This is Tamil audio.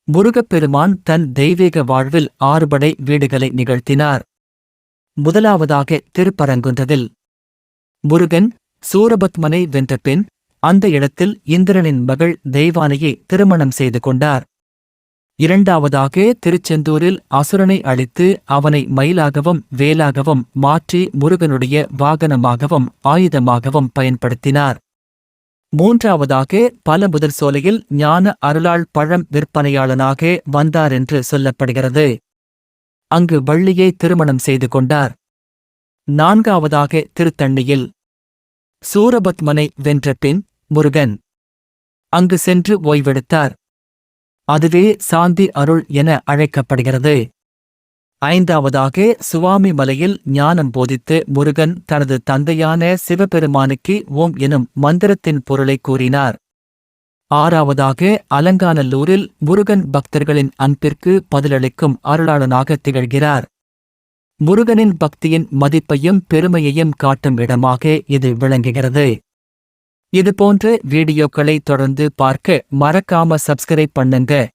முருகப்பெருமான் தன் தெய்வீக வாழ்வில் ஆறுபடை வீடுகளை நிகழ்த்தினார். முதலாவதாக திருப்பரங்குன்றத்தில் முருகன் சூரபத்மனை வென்ற பின் அந்த இடத்தில் இந்திரனின் மகள் தெய்வானையை திருமணம் செய்து கொண்டார். இரண்டாவதாக திருச்செந்தூரில் அசுரனை அழித்து அவனை மயிலாகவும் வேலாகவும் மாற்றி முருகனுடைய வாகனமாகவும் ஆயுதமாகவும் பயன்படுத்தினார். மூன்றாவதாக பழமுதிர் சோலையில் ஞான அருளாள் பழம் விற்பனையாளனாக வந்தாரென்று சொல்லப்படுகிறது. அங்கு வள்ளியை திருமணம் செய்து கொண்டார். நான்காவதாக திருத்தண்ணியில் சூரபத்மனை வென்ற பின் முருகன் அங்கு சென்று ஓய்வெடுத்தார். அதுவே சாந்தி அருள் என அழைக்கப்படுகிறது. ஐந்தாவதாக சுவாமி மலையில் ஞானம் போதித்து முருகன் தனது தந்தையான சிவபெருமானுக்கு ஓம் எனும் மந்திரத்தின் பொருளை கூறினார். ஆறாவதாக அலங்காநல்லூரில் முருகன் பக்தர்களின் அன்பிற்கு பதிலளிக்கும் அருளாளனாக திகழ்கிறார். முருகனின் பக்தியின் மதிப்பையும் பெருமையையும் காட்டும் இடமாக இது விளங்குகிறது. இதுபோன்ற வீடியோக்களை தொடர்ந்து பார்க்க மறக்காம சப்ஸ்கிரைப் பண்ணுங்க.